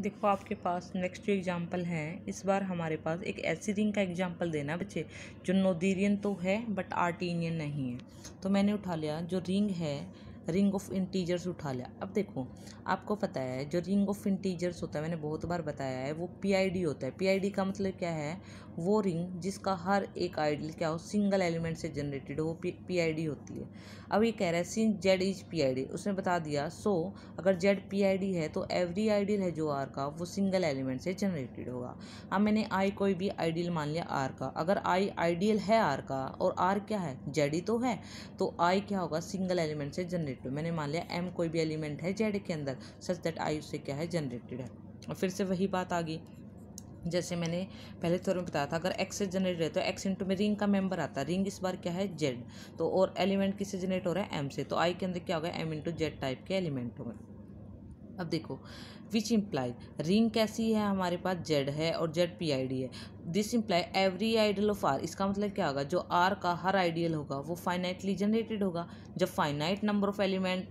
देखो आपके पास नेक्स्ट जो एग्जाम्पल है, इस बार हमारे पास एक ऐसी रिंग का एग्जाम्पल देना बच्चे जो नोथेरियन तो है बट आर्टीनियन नहीं है। तो मैंने उठा लिया जो रिंग है, रिंग ऑफ इंटीजर्स उठा लिया। अब देखो आपको पता है जो रिंग ऑफ इंटीजर्स होता है, मैंने बहुत बार बताया है, वो पीआईडी होता है। पीआईडी का मतलब क्या है, वो रिंग जिसका हर एक आइडियल क्या हो, सिंगल एलिमेंट से जनरेटेड हो, वो पीआईडी होती है। अब ये कह रहा है सिंस जेड इज पीआईडी, उसने बता दिया सो अगर जेड पीआईडी है तो एवरी आइडियल है जो आर का वो सिंगल एलिमेंट से जनरेटेड होगा। अब मैंने आई कोई भी आइडियल मान लिया आर का, अगर आई आइडियल है आर का और आर क्या है, जेड ही तो है, तो आई क्या होगा, सिंगल एलिमेंट से जनरेटेड। मैंने मान लिया एम कोई भी एलिमेंट है जेड के अंदर सच दैट आई उससे क्या है, जनरेटेड है। और फिर से वही बात आ गई जैसे मैंने पहले थोड़ा में बताया था, अगर एक्स से जनरेट है तो एक्स इंटू में रिंग का मेंबर आता है, रिंग इस बार क्या है, जेड, तो और एलिमेंट किससे जनरेट हो रहा है, एम से, तो आई के अंदर क्या होगा, एम इंटू जेड टाइप के एलिमेंट होंगे। अब देखो विच इम्प्लाई, रिंग कैसी है हमारे पास, जेड है और जेड पीआईडी है। This imply every ideal of R, इसका मतलब क्या होगा, जो आर का हर आइडियल होगा वो फाइनाइटली जनरेटेड होगा। जब फाइनाइट नंबर ऑफ एलिमेंट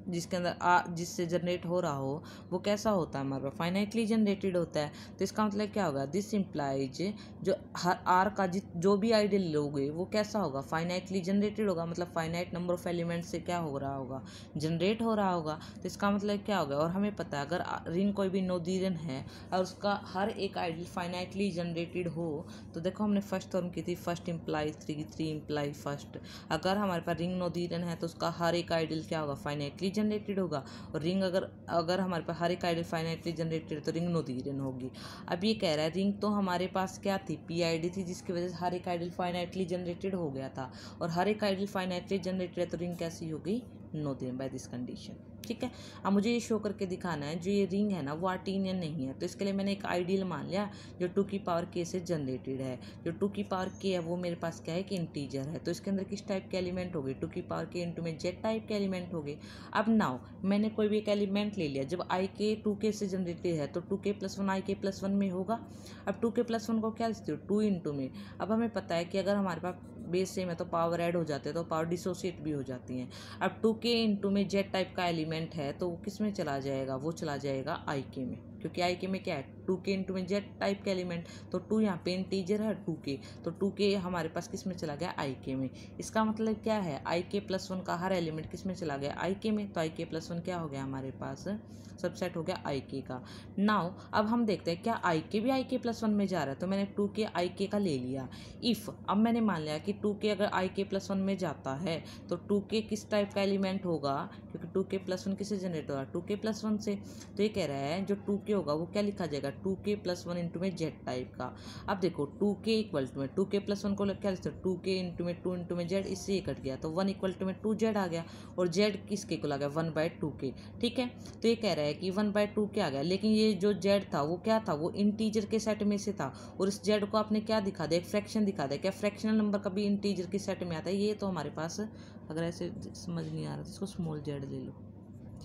जिसके अंदर जिससे जनरेट हो रहा हो वो कैसा होता है, हमारे पास फाइनाइटली जनरेटेड होता है। तो इसका मतलब क्या होगा, दिस इम्प्लाइज जो हर आर का जो भी आइडियल लोगे वो कैसा होगा, फाइनाइटली जनरेटेड होगा, मतलब फाइनाइट नंबर ऑफ एलिमेंट से क्या हो रहा होगा, जनरेट हो रहा होगा। तो इसका मतलब क्या होगा, और हमें पता है अगर रिंग कोई भी नोथेरियन है और उसका हर एक आइडियल फाइनाइटली जनरेटेड हो, तो देखो हमने फर्स्ट टर्म की थी, first imply three, three imply first. अगर हमारे पास रिंग नोथेरियन है तो उसका हर एक आइडियल क्या होगा, फाइनाइटली जनरेटेड होगा। और रिंग अगर हमारे पास हर एक आइडियल फाइनाइटली जनरेटेड तो रिंग नोथेरियन होगी। अब ये कह रहा है रिंग तो हमारे पास क्या थी, पीआईडी थी, जिसकी वजह से हर एक आइडियल फाइनाइटली जनरेटेड हो गया था, और हर एक आइडियल फाइनाइटली जनरेटेड है तो रिंग कैसी होगी, नोथेरियन बाय दिस कंडीशन। ठीक है, अब मुझे ये शो करके दिखाना है जो ये रिंग है ना वो आर्टीनियन नहीं है। तो इसके लिए मैंने एक आइडियल मान लिया जो 2 की पावर k से जनरेटेड है। जो 2 की पावर k है वो मेरे पास क्या है, कि इंटीजर है, तो इसके अंदर किस टाइप के एलिमेंट हो गए, 2 की पावर k इंटू में जेड टाइप के एलिमेंट हो गए। अब नाउ मैंने कोई भी एक एलिमेंट ले लिया, जब आई के 2k से जनरेटेड है तो 2k प्लस वन आई के प्लस वन में होगा। अब 2k प्लस वन को क्या लिखते हो, 2 इंटू में। अब हमें पता है कि अगर हमारे पास बेस सेम है तो पावर ऐड हो जाते हैं, तो पावर डिसोसिएट भी हो जाती हैं। अब 2k इंटू में जेड टाइप का एलिमेंट है तो वो किस में चला जाएगा, वो चला जाएगा आई के में, क्योंकि आई के में क्या है, 2k इंटू में जेड टाइप का एलिमेंट, तो 2 यहाँ पे इंटीजर है, 2k, तो 2k हमारे पास किस में चला गया, आई के में। इसका मतलब क्या है, आई के प्लस वन का हर एलिमेंट किस में चला गया, आई के में, तो आई के प्लस वन क्या हो गया हमारे पास, सबसेट हो गया आई के का। नाउ अब हम देखते हैं क्या आई के भी आई के प्लस वन में जा रहा है, तो मैंने 2k आई के का ले लिया। इफ़ अब मैंने मान लिया कि 2k अगर आई के प्लस वन में जाता है तो 2k किस टाइप का एलिमेंट होगा, क्योंकि 2k प्लस वन किससे जनरेट होगा, 2k प्लस वन से। तो ये कह रहा है जो 2k होगा वो क्या लिखा जाएगा, 2k प्लस वन इंटू में जेड टाइप का। अब देखो 2k इक्वल टू में 2k प्लस वन को क्या लिखते हैं, 2k इंटू में 2 इंटू में जेड, इससे ये कट गया तो 1 इक्वल टू में 2 जेड आ गया, और जेड किसके इक्वल आ गया, 1/2k। ठीक है, तो ये कह रहा है कि 1/2k आ गया, लेकिन ये जो जेड था वो क्या था, वो इंटीजर के सेट में से था, और इस जेड को आपने क्या दिखा दिया, एक फ्रैक्शन दिखा दिया। क्या फ्रैक्शनल नंबर कभी इंटीजर के सेट में आता है, ये तो हमारे पास अगर ऐसे समझ नहीं आ रहा तो इसको स्मॉल जेड ले लो।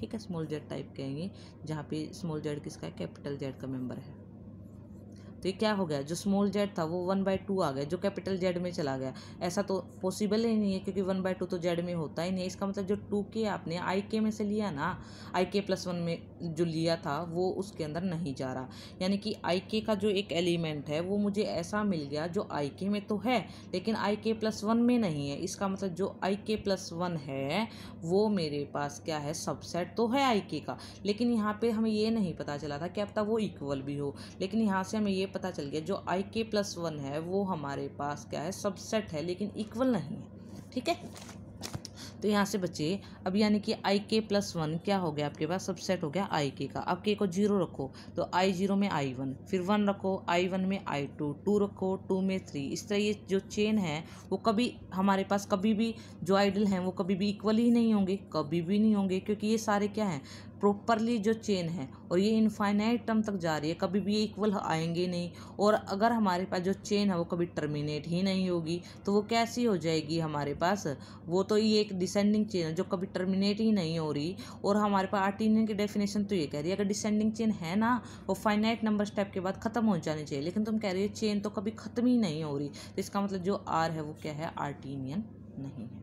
ठीक है, स्मॉल जेड टाइप कहेंगे जहाँ पे स्मॉल जेड किसका है, कैपिटल जेड का मेंबर है। तो ये क्या हो गया, जो स्मॉल जेड था वो 1/2 आ गया, जो कैपिटल जेड में चला गया। ऐसा तो पॉसिबल ही नहीं है क्योंकि 1/2 तो जेड में होता ही नहीं है। इसका मतलब जो 2k आपने आई के में से लिया ना, आई के प्लस वन में जो लिया था वो उसके अंदर नहीं जा रहा, यानी कि आई के का जो एक एलिमेंट है वो मुझे ऐसा मिल गया जो आई के में तो है लेकिन आई के प्लस वन में नहीं है। इसका मतलब जो आई के प्लस वन है वो मेरे पास क्या है, सबसेट तो है आई के का, लेकिन यहाँ पे हमें ये नहीं पता चला था क्या पता वो इक्वल भी हो। लेकिन यहाँ से हमें ये पता चल गया जो आई के प्लस वन है वो हमारे पास क्या है, सबसेट है लेकिन इक्वल नहीं है। ठीक है, तो यहाँ से बचे अब यानी कि आई के प्लस वन क्या हो गया आपके पास, सबसेट हो गया आई के का। अब के को 0 रखो तो आई 0 में आई 1, फिर 1 रखो आई 1 में आई 2, 2 रखो 2 में 3। इस तरह ये जो चेन है वो कभी हमारे पास कभी भी जो आइडल हैं वो कभी भी इक्वल ही नहीं होंगे, कभी भी नहीं होंगे, क्योंकि ये सारे क्या हैं, प्रॉपरली जो चेन है और ये इनफाइनाइट टर्म तक जा रही है, कभी भी ये इक्वल आएंगे नहीं। और अगर हमारे पास जो चेन है वो कभी टर्मिनेट ही नहीं होगी तो वो कैसी हो जाएगी हमारे पास, वो तो ये एक डिसेंडिंग चेन है जो कभी टर्मिनेट ही नहीं हो रही। और हमारे पास आर्टीनियन की डेफिनेशन तो ये कह रही है अगर डिसेंडिंग चेन है ना वो फाइनाइट नंबर स्टेप के बाद खत्म हो जानी चाहिए, लेकिन तुम कह रही हो चेन तो कभी खत्म ही नहीं हो रही, तो इसका मतलब जो आर है वो क्या है, आर्टीनियन नहीं है।